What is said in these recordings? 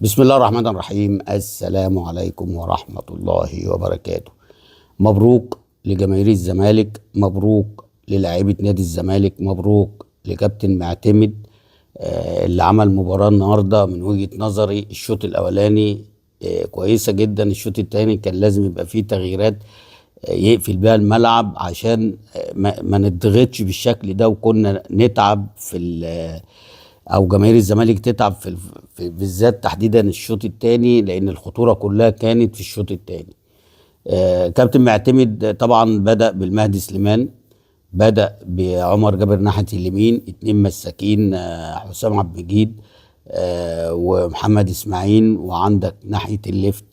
بسم الله الرحمن الرحيم. السلام عليكم ورحمة الله وبركاته. مبروك لجماهير الزمالك، مبروك للاعيبة نادي الزمالك، مبروك لكابتن معتمد اللي عمل مباراة النهاردة. من وجهة نظري الشوط الأولاني كويسة جدا، الشوط التاني كان لازم يبقى فيه تغييرات يقفل بيها الملعب عشان ما نضغطش بالشكل ده، وكنا نتعب او جماهير الزمالك تتعب بالذات تحديدا الشوط الثاني، لان الخطوره كلها كانت في الشوط الثاني. كابتن معتمد طبعا بدأ بالمهدي سليمان، بدأ بعمر جابر ناحيه اليمين، اتنين مساكين حسام عبد المجيد ومحمد اسماعيل، وعندك ناحيه الليفت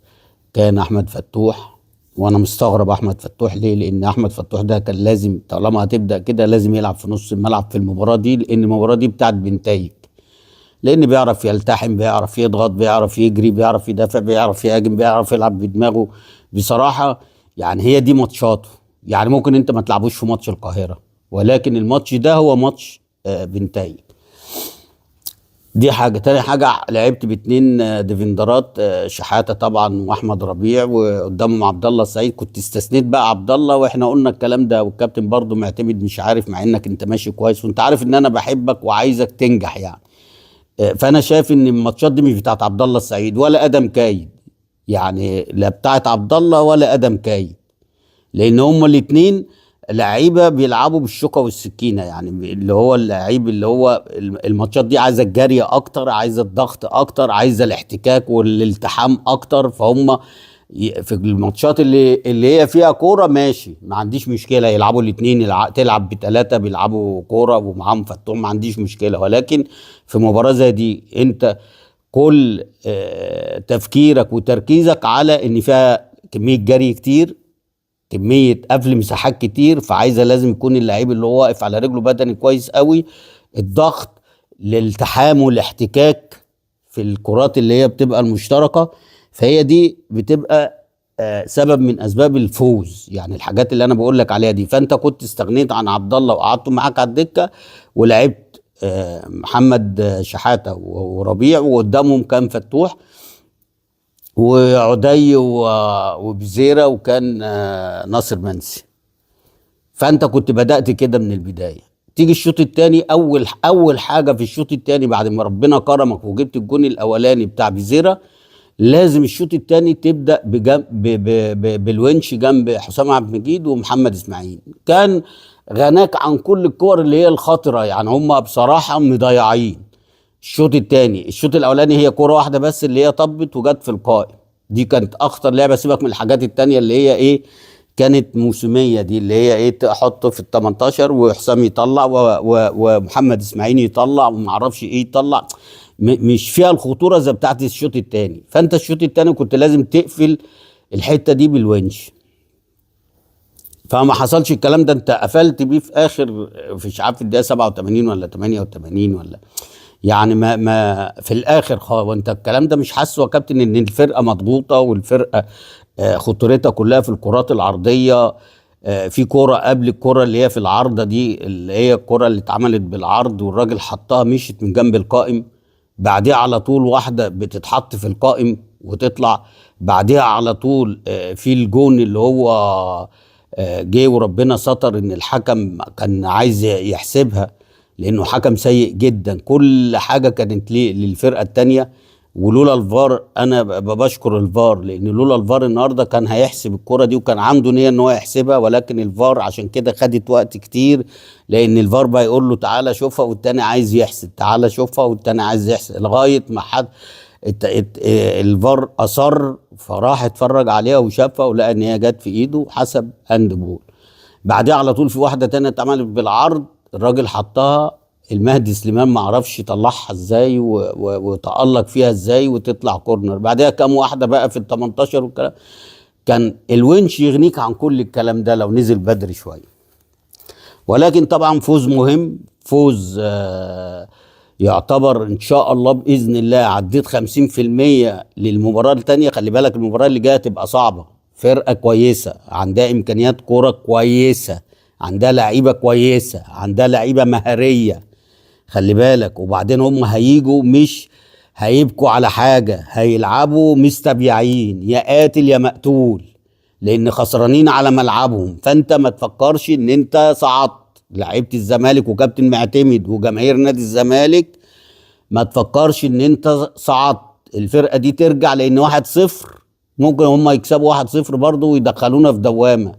كان احمد فتوح. وانا مستغرب احمد فتوح ليه، لان احمد فتوح ده كان لازم طالما هتبدأ كده لازم يلعب في نص الملعب في المباراه دي، لان المباراه دي بتاعت بنتايج، لان بيعرف يلتحم، بيعرف يضغط، بيعرف يجري، بيعرف يدافع، بيعرف يهاجم، بيعرف يلعب بدماغه. بصراحة يعني هي دي ماتشاته. يعني ممكن انت ما تلعبوش في ماتش القاهرة، ولكن الماتش ده هو ماتش بنتايج. دي حاجة. تاني حاجة لعبت باتنين ديفندرات، شحاتة طبعا واحمد ربيع، وقدامهم عبد الله السعيد. كنت استثنيت بقى عبد الله، واحنا قلنا الكلام ده، والكابتن برضو معتمد مش عارف، مع انك انت ماشي كويس وانت عارف ان انا بحبك وعايزك تنجح يعني. فانا شايف ان الماتشات دي مش بتاعت عبد الله السعيد ولا ادم كايد، يعني لا بتاعت عبد الله ولا ادم كايد، لان هما الاثنين لعيبه بيلعبوا بالشوكه والسكينه. يعني اللي هو اللعيب اللي هو الماتشات دي عايزه الجري اكتر، عايزه الضغط اكتر، عايزه الاحتكاك والالتحام اكتر. فهم في الماتشات اللي هي فيها كوره ماشي، ما عنديش مشكله يلعبوا الاثنين، تلعب بثلاثه بيلعبوا كوره ومعاهم فتوح، ما عنديش مشكله. ولكن في مباراه زي دي انت كل تفكيرك وتركيزك على ان فيها كميه جري كتير، كميه قفل مساحات كتير، فعايزه لازم يكون اللعيب اللي هو واقف على رجله بدني كويس قوي، الضغط، الالتحام والاحتكاك في الكرات اللي هي بتبقى المشتركه. فهي دي بتبقى سبب من اسباب الفوز، يعني الحاجات اللي انا بقول لك عليها دي. فانت كنت استغنيت عن عبد الله وقعدته معاك على الدكه، ولعبت محمد شحاته وربيع، وقدامهم كان فتوح وعدي وبزيرة، وكان ناصر منسي. فانت كنت بدأت كده من البداية. تيجي الشوط الثاني، اول حاجة في الشوط الثاني بعد ما ربنا كرمك وجبت الجون الاولاني بتاع بزيرة، لازم الشوط الثاني تبدأ بالونش جنب حسام عبد المجيد ومحمد اسماعيل. كان غناك عن كل الكور اللي هي الخطرة، يعني هم بصراحة مضيعين الشوط الثاني. الشوط الاولاني هي كوره واحده بس اللي هي طبت وجت في القائم، دي كانت اخطر لعبه. سيبك من الحاجات التانية اللي هي ايه، كانت موسميه، دي اللي هي ايه، تحطه في ال 18 وحسام يطلع ومحمد اسماعيل يطلع وما اعرفش ايه يطلع، مش فيها الخطوره زي بتاعت الشوط الثاني. فانت الشوط الثاني كنت لازم تقفل الحته دي بالونش، فما حصلش الكلام ده. انت قفلت بيه في اخر، في مش عارف الدقيقه 87 ولا 88 ولا يعني ما في الاخر خالص. وانت الكلام ده مش حاسه يا كابتن ان الفرقه مضغوطه، والفرقه خطورتها كلها في الكرات العرضيه. في كوره قبل الكوره اللي هي في العارضه دي، اللي هي الكوره اللي اتعملت بالعرض والراجل حطها مشيت من جنب القائم، بعديها على طول واحده بتتحط في القائم وتطلع، بعديها على طول في الجون اللي هو جه وربنا ستر ان الحكم كان عايز يحسبها، لانه حكم سيء جدا. كل حاجه كانت للفرقه التانيه، ولولا الفار، انا بشكر الفار، لان لولا الفار النهارده كان هيحسب الكره دي، وكان عنده نيه ان هو يحسبها، ولكن الفار عشان كده خدت وقت كتير، لان الفار بقى يقول له تعالى شوفها والتاني عايز يحسب، تعالى شوفها والتاني عايز يحسب، لغايه ما حد الفار اصر، فراح اتفرج عليها وشافها ولقى ان هي جت في ايده وحسب هاند بول. بعدها على طول في واحده تانية اتعملت بالعرض، الراجل حطها، المهدي سليمان ما عرفش يطلعها ازاي وتألق فيها ازاي وتطلع كورنر. بعدها كام واحده بقى في ال 18 والكلام، كان الونش يغنيك عن كل الكلام ده لو نزل بدري شويه. ولكن طبعا فوز مهم، فوز يعتبر ان شاء الله باذن الله عديت 50% للمباراه الثانيه. خلي بالك المباراه اللي جايه تبقى صعبه، فرقه كويسه عندها امكانيات كوره كويسه، عندها لعيبه كويسه، عندها لعيبه مهاريه، خلي بالك. وبعدين هم هيجوا مش هيبكوا على حاجة، هيلعبوا مستبيعين، يا قاتل يا مقتول، لان خسرانين على ملعبهم. فانت ما تفكرش ان انت صعدت. لعيبة الزمالك وكابتن معتمد وجماهير نادي الزمالك ما تفكرش ان انت صعدت. الفرقة دي ترجع، لان 1-0 ممكن هم يكسبوا 1-0 برضه ويدخلونا في دوامة،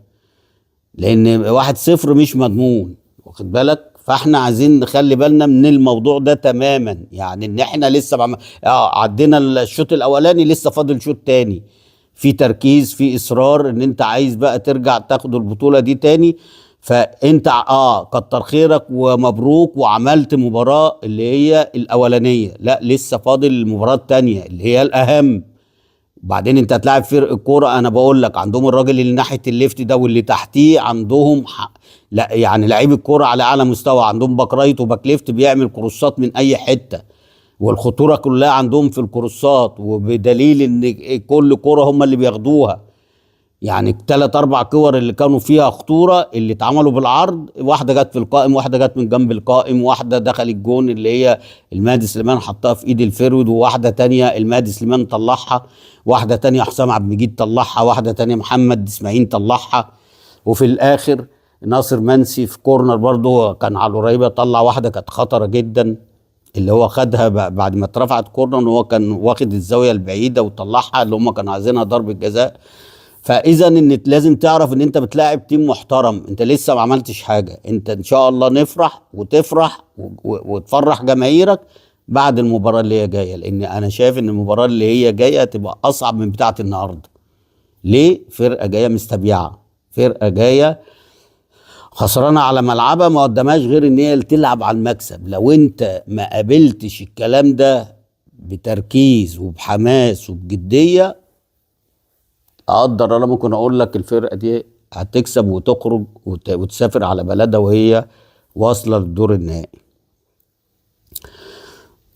لان 1-0 مش مضمون، واخد بالك. فاحنا عايزين نخلي بالنا من الموضوع ده تماما، يعني ان احنا لسه عدينا الشوط الاولاني، لسه فاضل شوط تاني، في تركيز، في اصرار ان انت عايز بقى ترجع تاخد البطولة دي تاني. فانت كتر خيرك ومبروك، وعملت مباراة اللي هي الاولانية، لا لسه فاضل المباراة التانية اللي هي الاهم. وبعدين انت هتلاعب فرق الكوره، انا بقول لك عندهم الراجل اللي ناحيه الليفت ده واللي تحتيه عندهم لا يعني لعيب الكوره على اعلى مستوى، عندهم باك رايت وباك ليفت بيعمل كروسات من اي حته، والخطوره كلها عندهم في الكروسات، وبدليل ان كل كوره هم اللي بياخدوها. يعني الثلاث اربع كور اللي كانوا فيها خطوره اللي اتعملوا بالعرض، واحده جت في القائم، واحده جت من جنب القائم، واحده دخل الجون اللي هي المهدي سليمان حطها في ايد الفرود، وواحده تانية المهدي سليمان طلعها، واحده تانية حسام عبد المجيد طلعها، واحده تانية محمد اسماعيل طلعها، وفي الاخر ناصر منسي في كورنر برضه كان على القريبه طلع واحده كانت خطره جدا، اللي هو خدها بعد ما اترفعت كورنر، ان هو كان واخد الزاويه البعيده وطلعها، اللي هم كانوا عايزينها ضربه جزاء. فاذا ان لازم تعرف ان انت بتلاعب تيم محترم، انت لسه ما عملتش حاجه، انت ان شاء الله نفرح وتفرح وتفرح جماهيرك بعد المباراه اللي هي جايه، لان انا شايف ان المباراه اللي هي جايه هتبقى اصعب من بتاعه النهارده. ليه؟ فرقه جايه مستبيعه، فرقه جايه خسرانه على ملعبها، ما قدامهاش غير ان هي تلعب على المكسب. لو انت ما قابلتش الكلام ده بتركيز وبحماس وبجديه، اقدر انا ممكن اقول لك الفرقه دي هتكسب وتخرج وتسافر على بلدها وهي واصله للدور النهائي.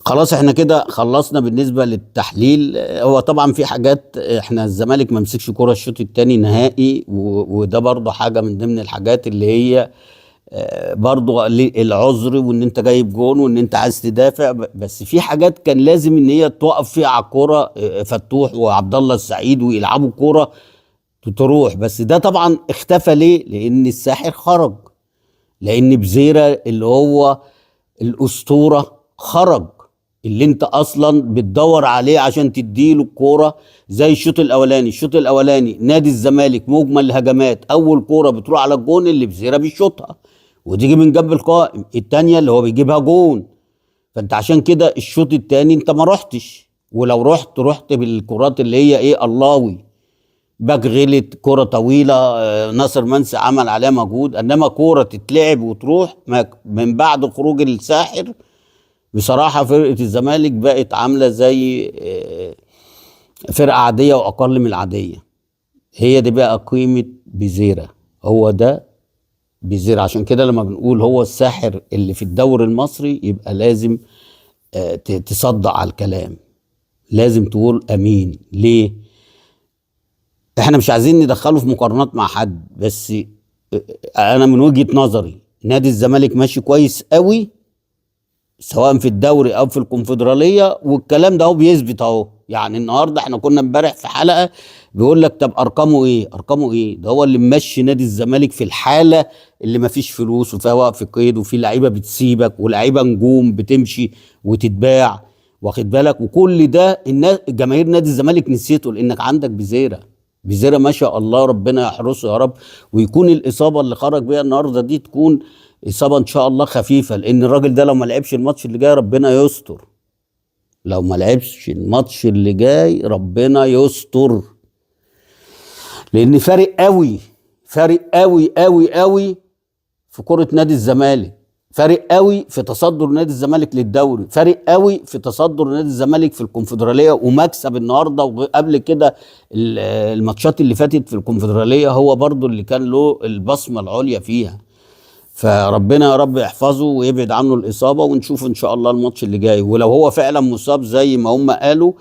خلاص احنا كده خلصنا بالنسبه للتحليل. هو طبعا في حاجات، احنا الزمالك ما مسكش كوره الشوط الثاني نهائي، وده برضه حاجه من ضمن الحاجات اللي هي برضه العذر، وان انت جايب جون وان انت عايز تدافع، بس في حاجات كان لازم ان هي توقف فيها على الكوره، فتوح وعبد الله السعيد ويلعبوا كوره تروح. بس ده طبعا اختفى ليه؟ لان الساحر خرج، لان بزيرة اللي هو الاسطوره خرج، اللي انت اصلا بتدور عليه عشان تديله الكوره. زي الشوط الاولاني، الشوط الاولاني نادي الزمالك مجمل الهجمات، اول كوره بتروح على الجون اللي بزيرة بيشوطها وتيجي من جنب القائم، التانية اللي هو بيجيبها جون. فانت عشان كده الشوط التاني انت ما رحتش، ولو رحت بالكرات اللي هي ايه، اللهوي، باك غلط، كرة طويلة، ناصر منسي عمل عليها مجهود، انما كرة تتلعب وتروح من بعد خروج الساحر. بصراحة فرقة الزمالك بقت عاملة زي فرقة عادية واقل من العادية. هي دي بقى قيمة بزيرة، هو ده بزيرة. عشان كده لما بنقول هو الساحر اللي في الدوري المصري، يبقى لازم تصدق على الكلام، لازم تقول امين. ليه؟ احنا مش عايزين ندخله في مقارنات مع حد، بس انا من وجهة نظري نادي الزمالك ماشي كويس قوي، سواء في الدوري او في الكونفدرالية، والكلام ده هو بيثبت اهو. يعني النهارده احنا كنا امبارح في حلقة بيقول لك طب ارقامه ايه؟ ارقامه ايه؟ ده هو اللي ممشي نادي الزمالك في الحالة اللي ما فيش فلوس وفيها وقف قيد وفي لعيبة بتسيبك ولعيبة نجوم بتمشي وتتباع، واخد بالك. وكل ده الناس جماهير نادي الزمالك نسيته، لانك عندك بزيرة ما شاء الله، ربنا يحرسه يا رب، ويكون الاصابه اللي خرج بيها النهارده دي تكون اصابه ان شاء الله خفيفه، لان الراجل ده لو ما لعبش الماتش اللي جاي ربنا يستر. لو ما لعبش الماتش اللي جاي ربنا يستر، لان فارق قوي، فارق قوي قوي قوي في كرة نادي الزمالك، فارق قوي في تصدر نادي الزمالك للدوري، فارق قوي في تصدر نادي الزمالك في الكونفدراليه ومكسب النهارده. وقبل كده الماتشات اللي فاتت في الكونفدراليه هو برضو اللي كان له البصمه العليا فيها. فربنا يا رب يحفظه ويبعد عنه الاصابه، ونشوف ان شاء الله الماتش اللي جاي. ولو هو فعلا مصاب زي ما هم قالوا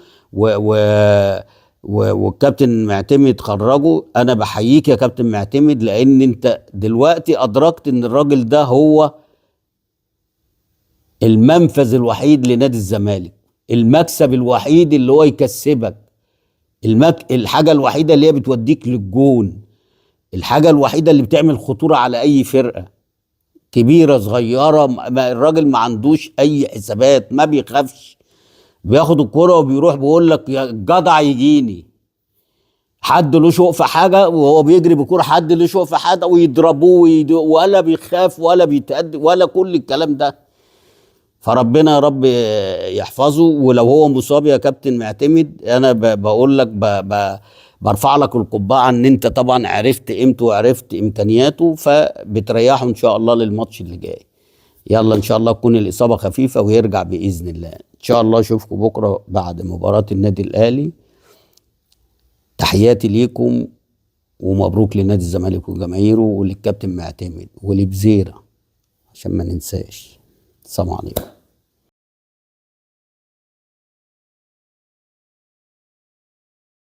والكابتن معتمد خرجه، انا بحييك يا كابتن معتمد، لان انت دلوقتي ادركت ان الراجل ده هو المنفذ الوحيد لنادي الزمالك. المكسب الوحيد اللي هو يكسبك، الحاجة الوحيدة اللي هي بتوديك للجون، الحاجة الوحيدة اللي بتعمل خطورة على أي فرقة كبيرة صغيرة. الراجل ما عندوش أي حسابات، ما بيخافش، بياخد الكرة وبيروح بيقول لك يا جدع يجيني. حد له شوق في حاجة وهو بيجري بكرة، حد له شوق في حاجة ويضربوه ولا بيخاف ولا بيتأدي ولا كل الكلام ده. فربنا يا رب يحفظه. ولو هو مصاب يا كابتن معتمد، انا بقول لك برفع لك القبعه ان انت طبعا عرفت قيمته وعرفت امكانياته، فبتريحه ان شاء الله للماتش اللي جاي. يلا ان شاء الله تكون الاصابه خفيفه ويرجع باذن الله. ان شاء الله اشوفكم بكره بعد مباراه النادي الاهلي. تحياتي ليكم ومبروك لنادي الزمالك وجماهيره وللكابتن معتمد ولبزيره عشان ما ننساش. السلام عليكم.